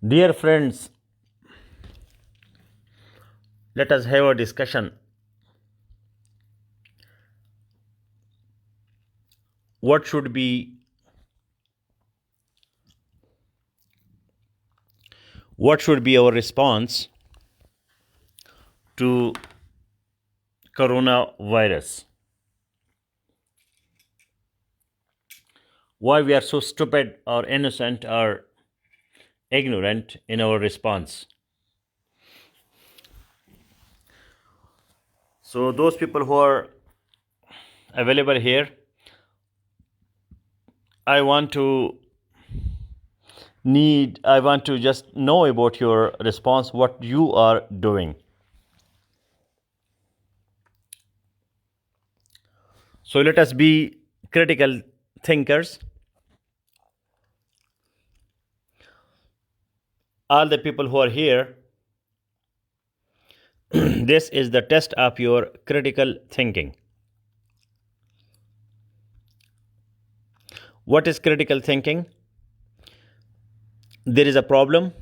Dear friends, let us have a discussion. What should be our response to coronavirus? Why we are so stupid or innocent or ignorant in our response? So those people who are available here, I want to just know about your response, what you are doing. So let us be critical thinkers. All the people who are here, this is the test of your critical thinking. What is critical thinking? There is a problem.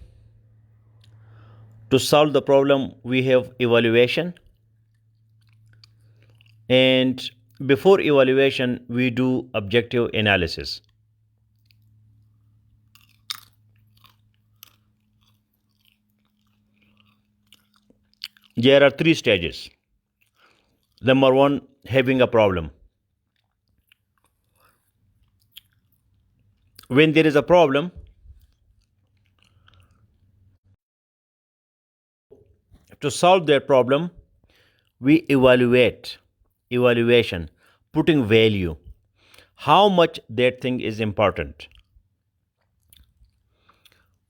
To solve the problem, we have evaluation. And before evaluation, we do objective analysis. There are three stages. Number one, having a problem. When there is a problem, to solve that problem, we evaluation, putting value, how much that thing is important.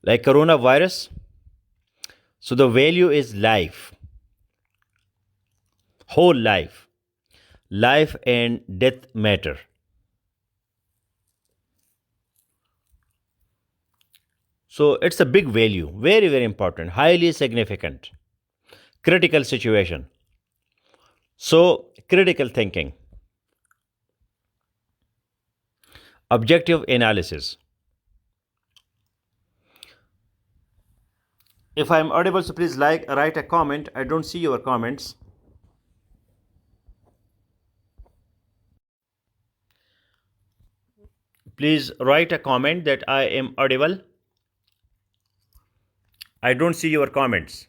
Like coronavirus, so the value is life, whole life and death matter. So it's a big value, very, very important, highly significant, critical situation. So, critical thinking, objective analysis. If I'm audible, so please write a comment. I don't see your comments. Please write a comment that I am audible. I don't see your comments.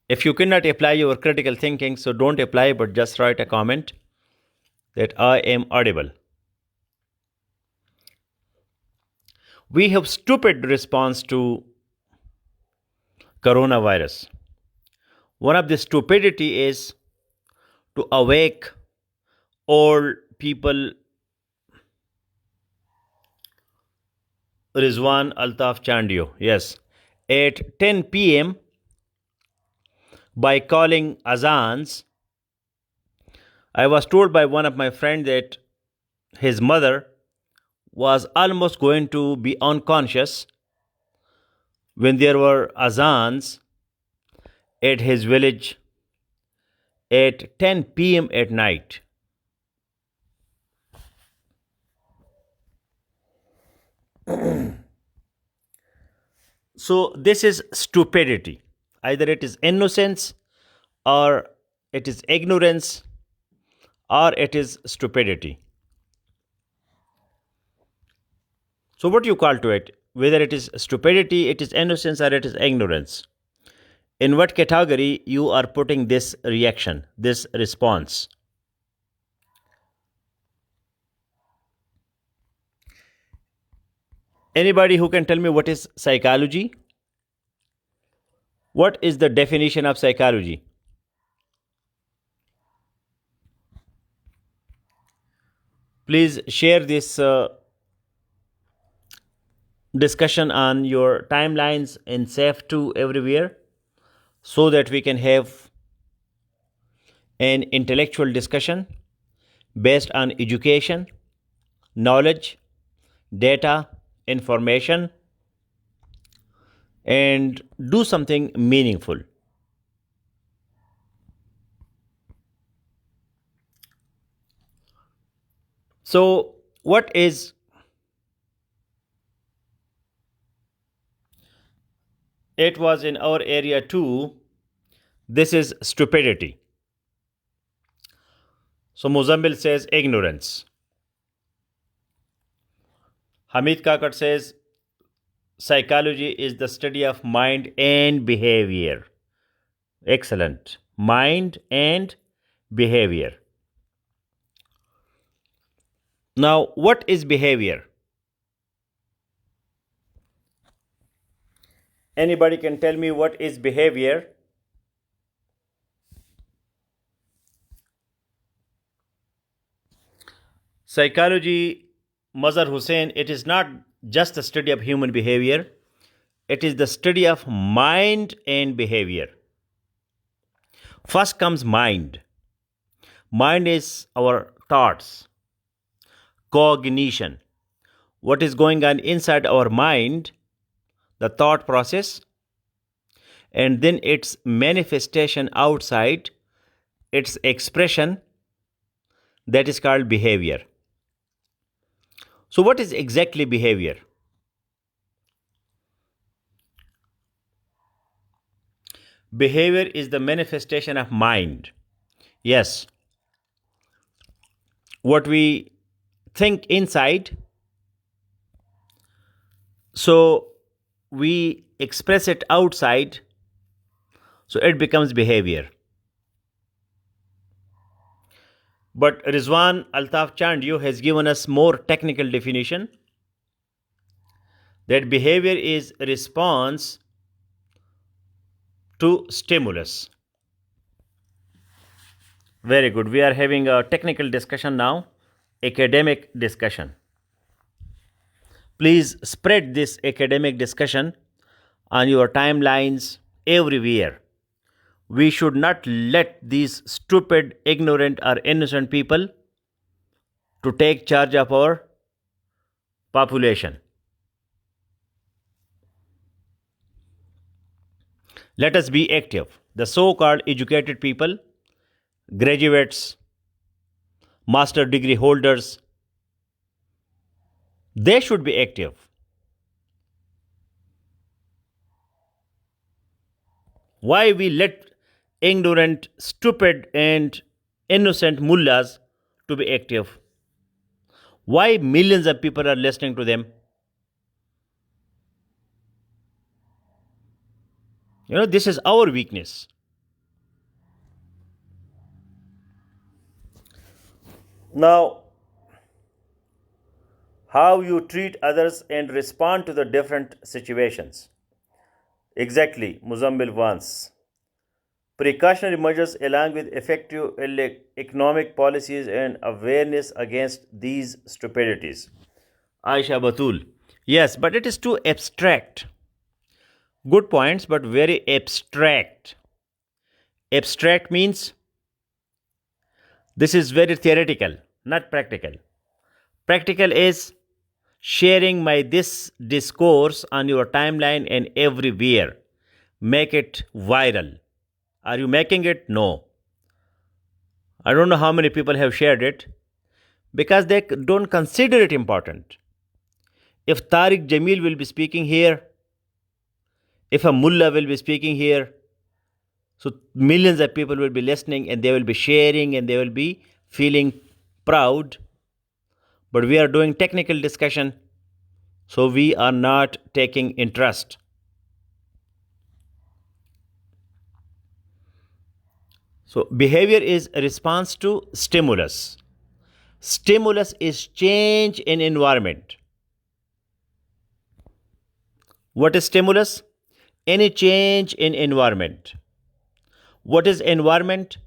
If you cannot apply your critical thinking, so don't apply, but just write a comment that I am audible. We have stupid response to coronavirus. One of the stupidity is to awake all people. Rizwan Altaf Chandio, yes, at 10 p.m. by calling azans. I was told by one of my friends that his mother was almost going to be unconscious when there were azans at his village at 10 p.m. at night. So this is stupidity. Either it is innocence, or it is ignorance, or it is stupidity. So what do you call to it? Whether it is stupidity, it is innocence, or it is ignorance. In what category you are putting this reaction, this response? Anybody who can tell me what is psychology? What is the definition of psychology? Please share this discussion on your timelines and save to everywhere, so that we can have an intellectual discussion based on education, knowledge, data, information, and do something meaningful. So, what is It was in our area too. This is stupidity. So Muzammil says ignorance. Hamid Kakar says psychology is the study of mind and behavior. Excellent. Mind and behavior. Now, what is behavior? Anybody can tell me what is behavior? Psychology, Mazhar Hussain, it is not just the study of human behavior, it is the study of mind and behavior. First comes mind. Mind is our thoughts, cognition. What is going on inside our mind, the thought process, and then its manifestation outside, its expression, that is called behavior. So, what is exactly behavior? Behavior is the manifestation of mind. Yes, what we think inside, so we express it outside, so it becomes behavior. But Rizwan Altaf Chandiyu has given us more technical definition that behavior is response to stimulus. Very good. We are having a technical discussion now, academic discussion. Please spread this academic discussion on your timelines everywhere. We should not let these stupid, ignorant, or innocent people to take charge of our population. Let us be active. The so-called educated people, graduates, master degree holders, they should be active. Why we let ignorant, stupid, and innocent mullahs to be active? Why millions of people are listening to them? This is our weakness. Now, how you treat others and respond to the different situations. Exactly, Muzammil wants. Precautionary measures along with effective economic policies and awareness against these stupidities. Aisha Batul. Yes, but it is too abstract. Good points, but very abstract. Abstract means this is very theoretical, not practical. Practical is sharing my this discourse on your timeline and everywhere. Make it viral. Are you making it? No. I don't know how many people have shared it because they don't consider it important. If Tariq Jamil will be speaking here, if a mullah will be speaking here, so millions of people will be listening and they will be sharing and they will be feeling proud. But we are doing technical discussion, so we are not taking interest. So behavior is a response to stimulus. Stimulus is change in environment. What is stimulus? Any change in environment. What is environment?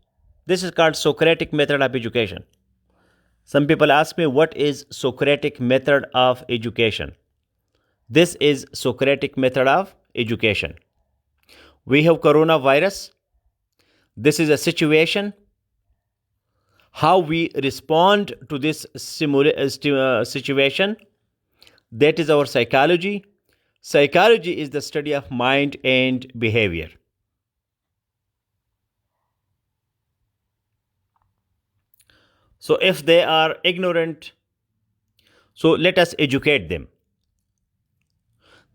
This is called Socratic method of education. Some people ask me, what is Socratic method of education? This is Socratic method of education. We have coronavirus. This is a situation. How we respond to this situation, that is our psychology. Psychology is the study of mind and behavior. So if they are ignorant, so let us educate them.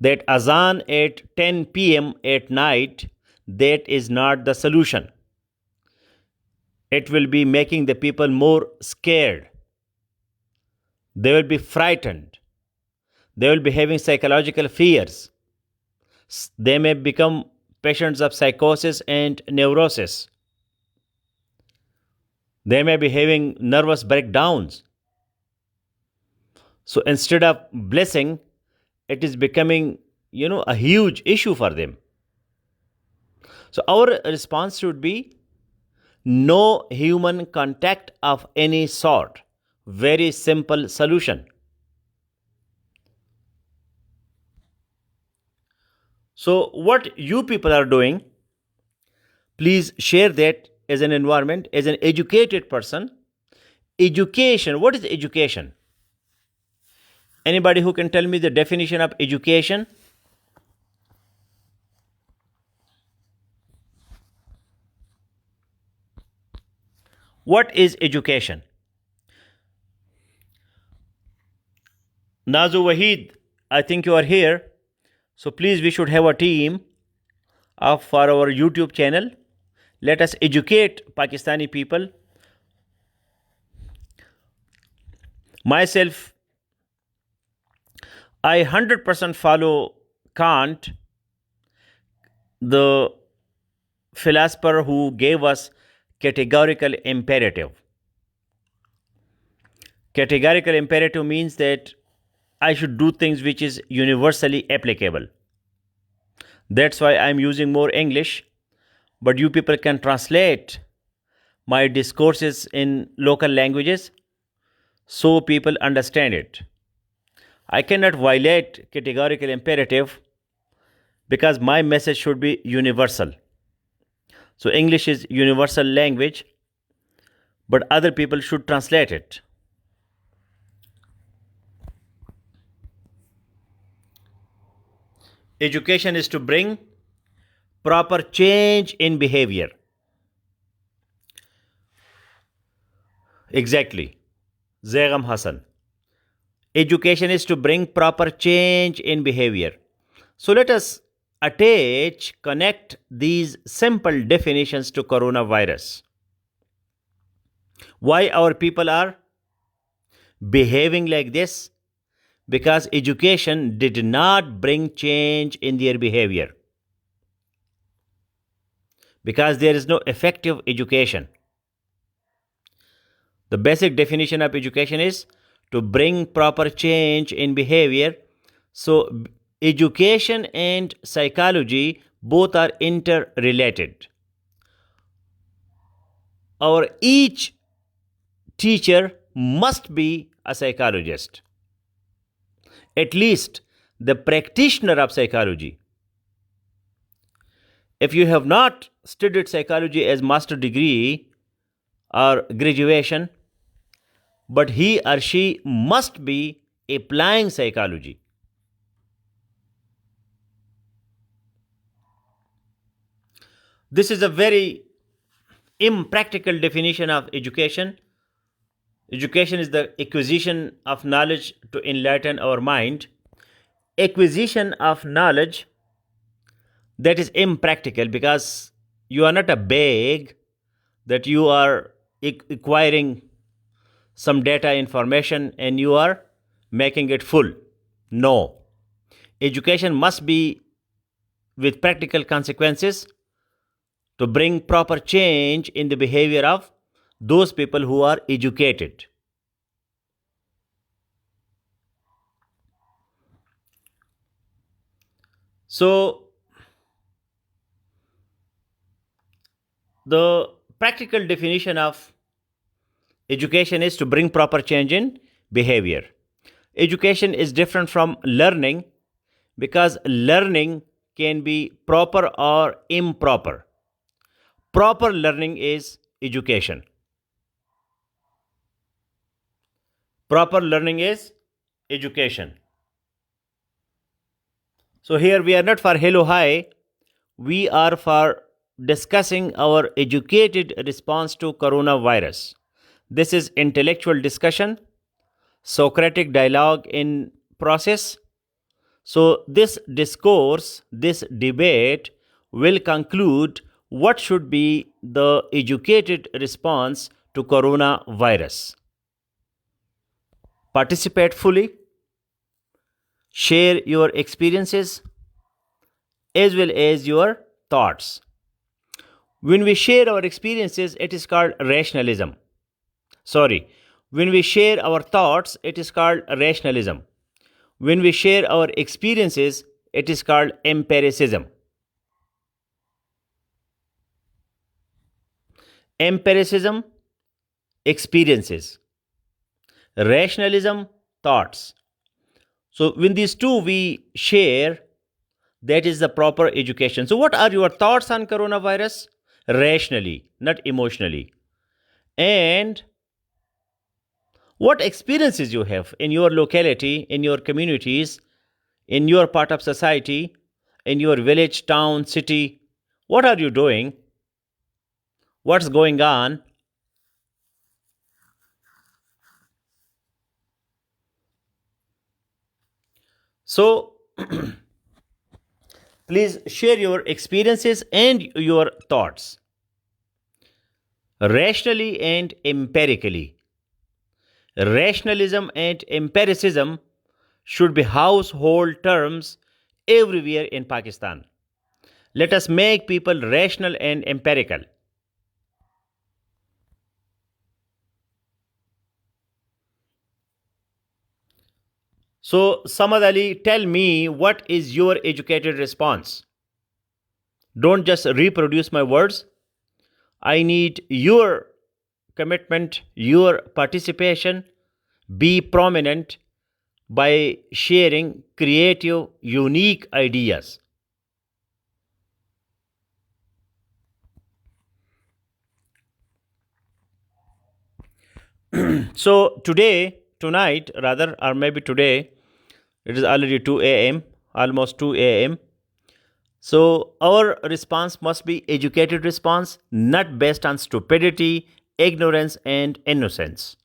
that azan at 10 p.m. at night, that is not the solution. It will be making the people more scared. They will be frightened. They will be having psychological fears. They may become patients of psychosis and neurosis. They may be having nervous breakdowns. So instead of blessing, it is becoming, a huge issue for them. So our response should be no human contact of any sort. Very simple solution. So what you people are doing, please share that as an environment, as an educated person. Education, what is education? Anybody who can tell me the definition of education? What is education? Nazu Waheed, I think you are here. So please, we should have a team for our YouTube channel. Let us educate Pakistani people. Myself, I 100% follow Kant, the philosopher who gave us categorical imperative. Categorical imperative means that I should do things which is universally applicable. That's why I'm using more English, but you people can translate my discourses in local languages so people understand it. I cannot violate categorical imperative because my message should be universal. So English is universal language, but other people should translate it. Education is to bring proper change in behavior. Exactly. Zaygam Hassan. Education is to bring proper change in behavior. So let us connect these simple definitions to coronavirus. Why our people are behaving like this? Because education did not bring change in their behavior. Because there is no effective education. The basic definition of education is to bring proper change in behavior. So education and psychology both are interrelated. Each teacher must be a psychologist. At least the practitioner of psychology. If you have not studied psychology as master degree or graduation, but he or she must be applying psychology. This is a very impractical definition of education. Education is the acquisition of knowledge to enlighten our mind. Acquisition of knowledge, that is impractical because you are not a bag that you are acquiring some data information and you are making it full. No. Education must be with practical consequences to bring proper change in the behavior of those people who are educated. So, the practical definition of education is to bring proper change in behavior. Education is different from learning because learning can be proper or improper. Proper learning is education. Proper learning is education. So here we are not for hello hi, we are for discussing our educated response to coronavirus. This is intellectual discussion, Socratic dialogue in process. So, this discourse, this debate will conclude what should be the educated response to coronavirus. Participate fully, share your experiences as well as your thoughts. When we share our experiences, it is called rationalism. Sorry, when we share our thoughts, it is called rationalism. When we share our experiences, it is called empiricism. Empiricism, experiences. Rationalism, thoughts. So, when these two we share, that is the proper education. So, what are your thoughts on coronavirus? Rationally, not emotionally. And what experiences you have in your locality, in your communities, in your part of society, in your village, town, city? What are you doing? What's going on? So, please share your experiences and your thoughts rationally and empirically. Rationalism and empiricism should be household terms everywhere in Pakistan. Let us make people rational and empirical. So, Samad Ali, tell me what is your educated response? Don't just reproduce my words. I need your commitment, your participation. Be prominent by sharing creative, unique ideas. So, tonight, rather, or maybe today, it is already 2 a.m., almost 2 a.m. So, our response must be educated response, not based on stupidity, ignorance, and innocence.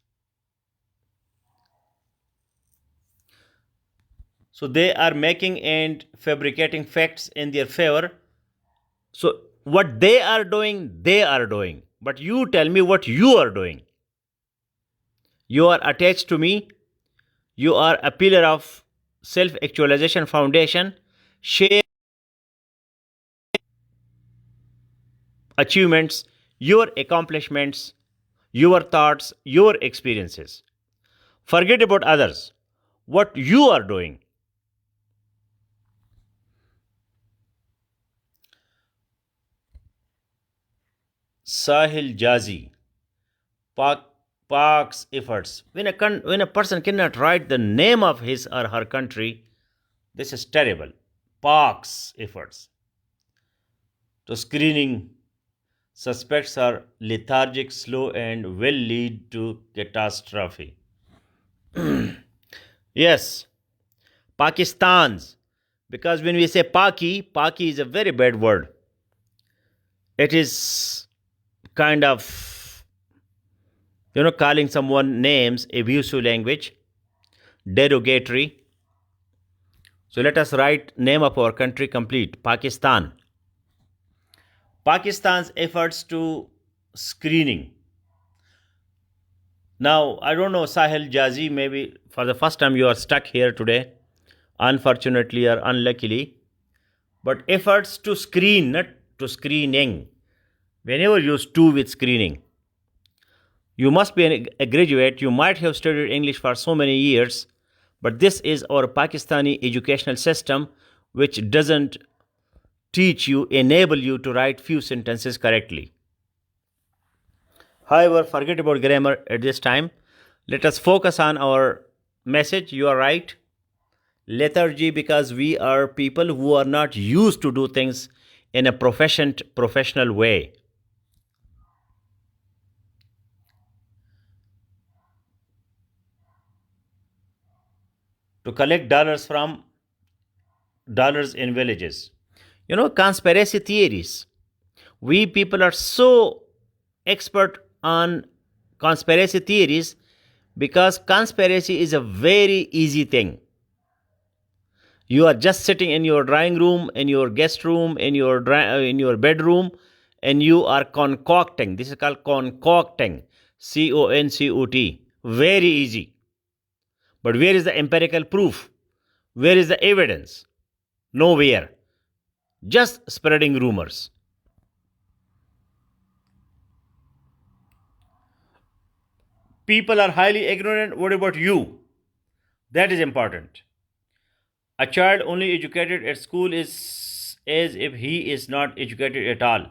So, they are making and fabricating facts in their favor. So, what they are doing, they are doing. But you tell me what you are doing. You are attached to me. You are a pillar of self actualization foundation. Share achievements, your accomplishments, your thoughts, your experiences. Forget about others. What you are doing. Sahil Jazi, Pak, Pak's efforts. When a person cannot write the name of his or her country, this is terrible. Pak's efforts. So, screening suspects are lethargic, slow, and will lead to catastrophe. Yes, Pakistan's. Because when we say Paki is a very bad word. It is kind of, calling someone names, abusive language, derogatory. So let us write name of our country complete, Pakistan. Pakistan's efforts to screening. Now, I don't know, Sahil Jazi, maybe for the first time you are stuck here today, unfortunately or unluckily. But efforts to screen, not to screening. We never use to with screening. You must be a graduate, you might have studied English for so many years, but this is our Pakistani educational system which doesn't teach you, enable you to write few sentences correctly. However, forget about grammar at this time. Let us focus on our message. You are right. Lethargy, because we are people who are not used to do things in a professional way. To collect dollars in villages. Conspiracy theories. We people are so expert on conspiracy theories because conspiracy is a very easy thing. You are just sitting in your drawing room, in your guest room, in your bedroom, and you are concocting. This is called concocting. CONCOT. Very easy. But where is the empirical proof? Where is the evidence? Nowhere. Just spreading rumors. People are highly ignorant. What about you? That is important. A child only educated at school is as if he is not educated at all.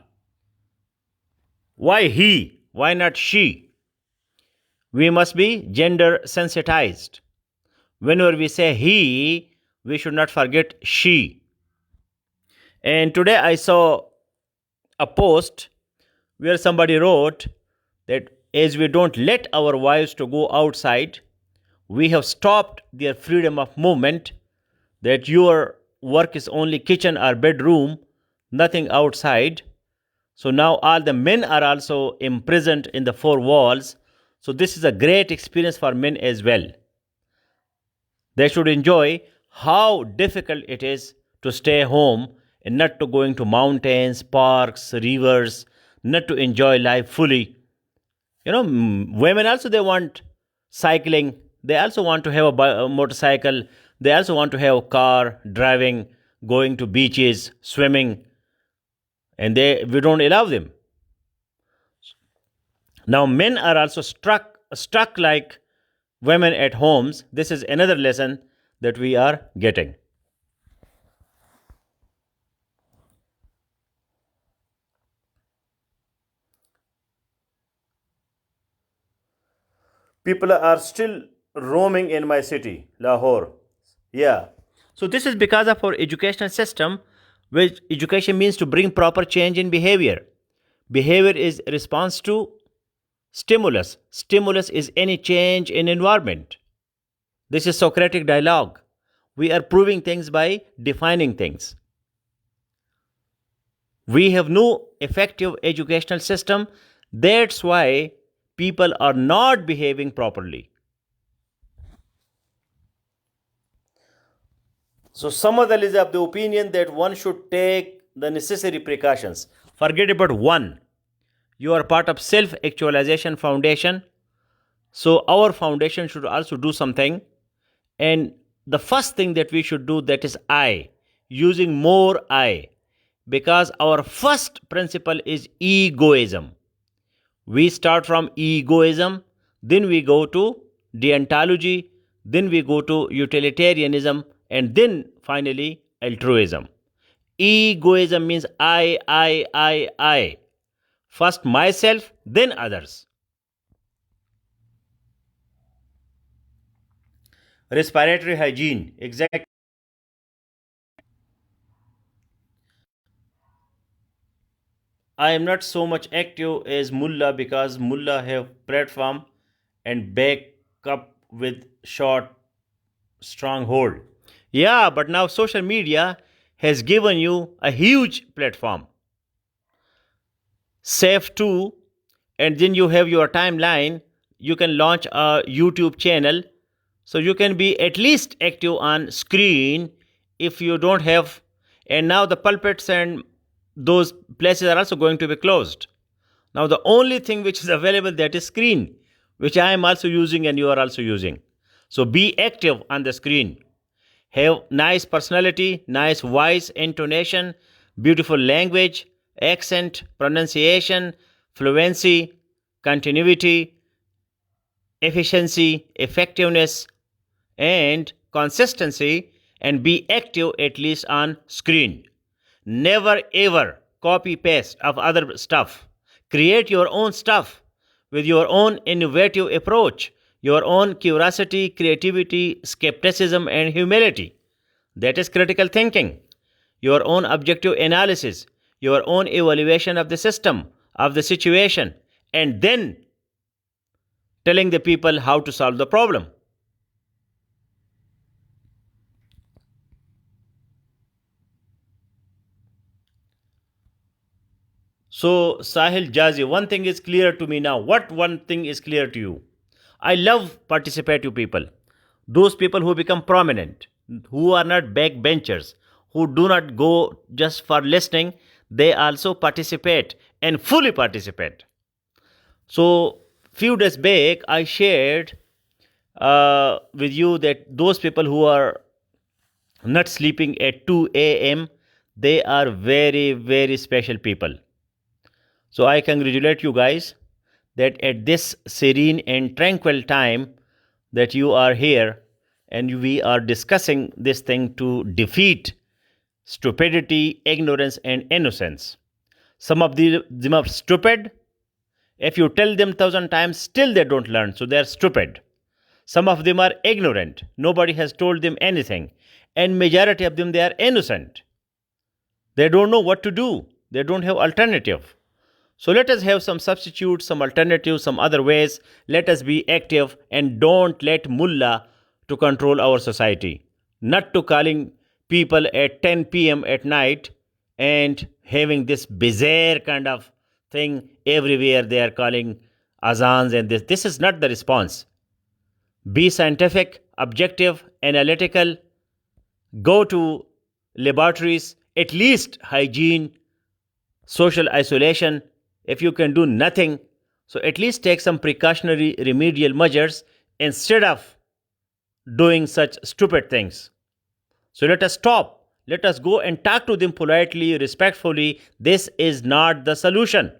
Why he? Why not she? We must be gender sensitized. Whenever we say he, we should not forget she. And today I saw a post where somebody wrote that as we don't let our wives to go outside, we have stopped their freedom of movement, that your work is only kitchen or bedroom, nothing outside. So now all the men are also imprisoned in the four walls. So this is a great experience for men as well. They should enjoy how difficult it is to stay home and not to going to mountains, parks, rivers, not to enjoy life fully. Women also, they want cycling. They also want to have a motorcycle. They also want to have a car, driving, going to beaches, swimming, and we don't allow them. Now men are also stuck like women at homes. This is another lesson that we are getting. People are still roaming in my city, Lahore. Yeah. So this is because of our educational system, which education means to bring proper change in behavior. Behavior is response to stimulus. Stimulus is any change in environment. This is Socratic dialogue. We are proving things by defining things. We have no effective educational system. That's why people are not behaving properly. So some of is of the opinion that one should take the necessary precautions. Forget about one. You are part of self-actualization foundation. So our foundation should also do something. And the first thing that we should do, that is I. Using more I. Because our first principle is egoism. We start from egoism, then we go to deontology, then we go to utilitarianism, and then finally altruism. Egoism means I. First myself, then others. Respiratory hygiene, exactly. I am not so much active as mullah because mullah have platform and back up with short strong hold. Yeah, but now social media has given you a huge platform. Safe too, and then you have your timeline. You can launch a YouTube channel, so you can be at least active on screen if you don't have. And now the pulpits and those places are also going to be closed. Now the only thing which is available, that is screen, which I am also using and you are also using. So be active on the screen. Have nice personality, nice voice, intonation, beautiful language, accent, pronunciation, fluency, continuity, efficiency, effectiveness, and consistency, and be active at least on screen. Never ever copy paste of other stuff. Create your own stuff with your own innovative approach, your own curiosity, creativity, skepticism, and humility. That is critical thinking. Your own objective analysis, your own evaluation of the system, of the situation, and then telling the people how to solve the problem. So, Sahil Jazi, one thing is clear to me now. What one thing is clear to you? I love participative people. Those people who become prominent. who are not backbenchers, who do not go just for listening, they also participate and fully participate. So, few days back, I shared with you that those people who are not sleeping at 2 a.m., they are very, very special people. So, I congratulate you guys that at this serene and tranquil time that you are here and we are discussing this thing to defeat stupidity, ignorance, and innocence. Some of them are stupid. If you tell them 1,000 times, still they don't learn, so they are stupid. Some of them are ignorant. Nobody has told them anything. And majority of them, they are innocent. They don't know what to do. They don't have alternative. So let us have some substitutes, some alternatives, some other ways. Let us be active and don't let mullah to control our society. Not to calling people at 10 p.m. at night and having this bizarre kind of thing everywhere. They are calling azans and this. This is not the response. Be scientific, objective, analytical. Go to laboratories, at least hygiene, social isolation. If you can do nothing, so at least take some precautionary remedial measures instead of doing such stupid things. So let us stop. Let us go and talk to them politely, respectfully. This is not the solution.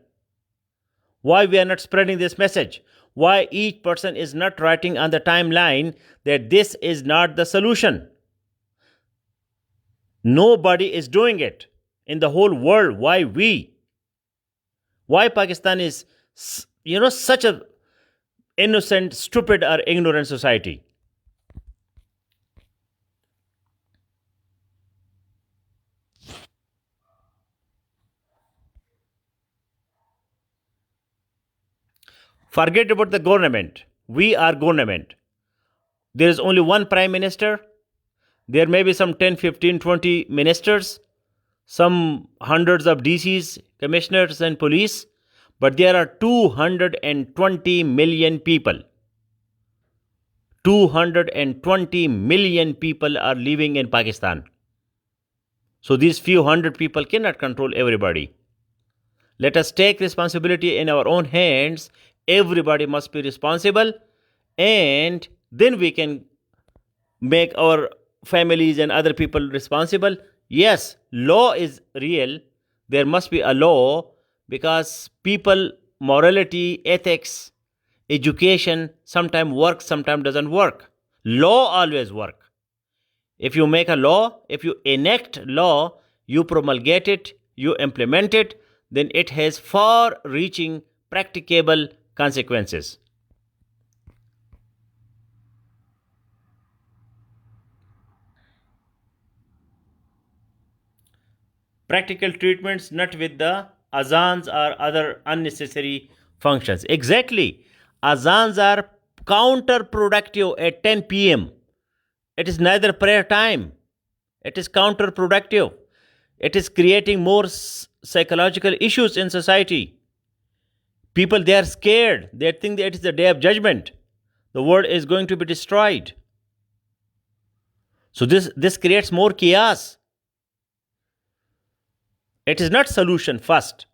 Why we are not spreading this message? Why each person is not writing on the timeline that this is not the solution? Nobody is doing it in the whole world. Why we? Why Pakistan is, such a innocent, stupid, or ignorant society? Forget about the government. We are government. There is only one prime minister. There may be some 10, 15, 20 ministers, some hundreds of DCs, commissioners, and police, but there are 220 million people. 220 million people are living in Pakistan. So these few hundred people cannot control everybody. Let us take responsibility in our own hands. Everybody must be responsible, and then we can make our families and other people responsible. Yes, law is real. There must be a law because people, morality, ethics, education sometimes works, sometimes doesn't work. Law always work. If you make a law, if you enact law, you promulgate it, you implement it, then it has far-reaching, practicable consequences. Practical treatments, not with the azans or other unnecessary functions. Exactly. Azans are counterproductive at 10 p.m. It is neither prayer time. It is counterproductive. It is creating more psychological issues in society. People, they are scared. They think that it is the day of judgment. The world is going to be destroyed. So this creates more chaos. It is not solution first,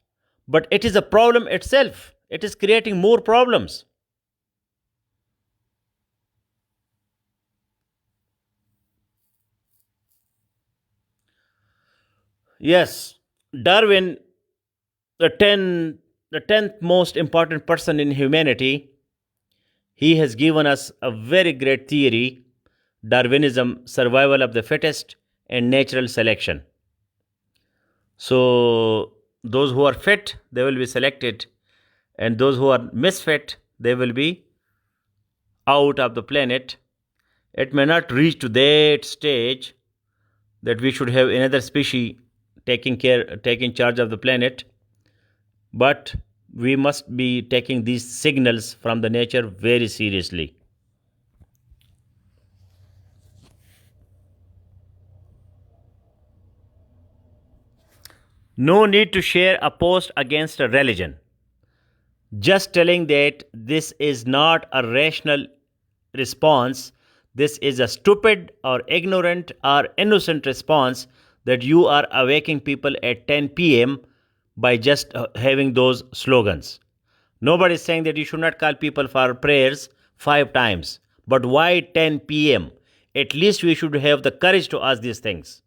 but it is a problem itself. It is creating more problems. Yes, Darwin, the 10th most important person in humanity, he has given us a very great theory, Darwinism, survival of the fittest and natural selection. So those who are fit, they will be selected, and those who are misfit, they will be out of the planet. It may not reach to that stage that we should have another species taking charge of the planet, but we must be taking these signals from the nature very seriously. No need to share a post against a religion. Just telling that this is not a rational response, This is a stupid or ignorant or innocent response that you are awaking people at 10 p.m. by just having those slogans. Nobody is saying that you should not call people for prayers 5 times. But why 10 p.m.? At least we should have the courage to ask these things.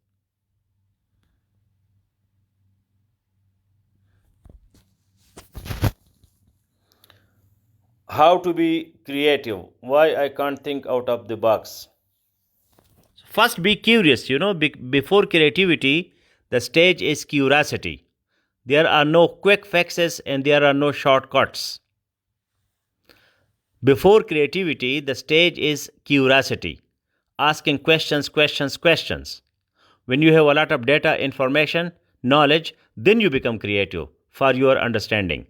How to be creative? Why I can't think out of the box? First, be curious. Before creativity, the stage is curiosity. There are no quick fixes and there are no shortcuts. Before creativity, the stage is curiosity, asking questions, questions, questions. When you have a lot of data, information, knowledge, then you become creative for your understanding.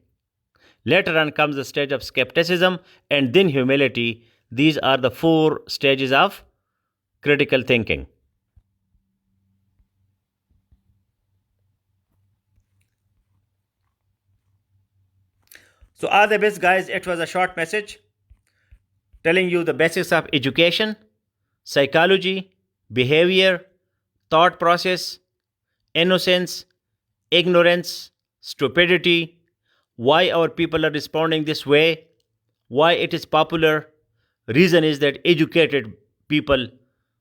Later on comes the stage of skepticism and then humility. These are the 4 stages of critical thinking. So, all the best, guys. It was a short message telling you the basics of education, psychology, behavior, thought process, innocence, ignorance, stupidity, why our people are responding this way, why it is popular. Reason is that educated people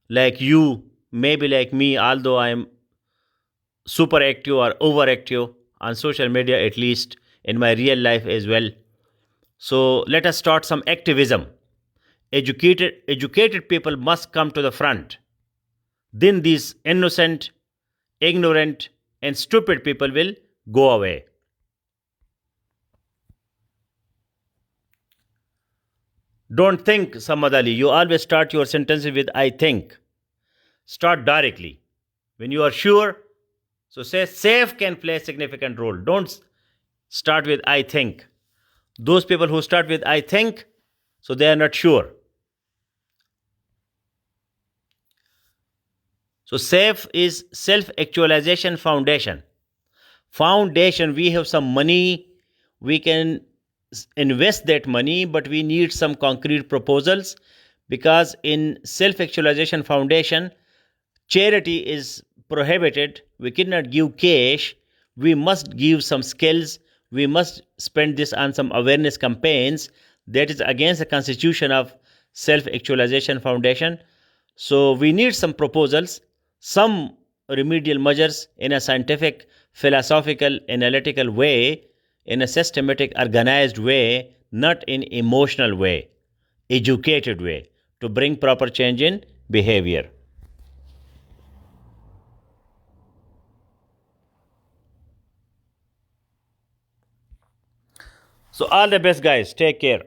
like you, maybe like me, although I am super active or overactive on social media, at least in my real life as well. So let us start some activism. Educated people must come to the front. Then these innocent, ignorant, and stupid people will go away. Don't think, Samad Ali. You always start your sentences with I think. Start directly. When you are sure, so say safe can play a significant role. Don't start with I think. Those people who start with I think, so they are not sure. So safe is self actualization foundation. Foundation, we have some money, we can invest that money, but we need some concrete proposals, because in self actualization foundation, charity is prohibited. We cannot give cash. We must give some skills. We must spend this on some awareness campaigns. That is against the constitution of self actualization foundation. So we need some proposals, some remedial measures in a scientific, philosophical, analytical way, in a systematic, organized way, not in emotional way, educated way, to bring proper change in behavior. So all the best, guys. Take care.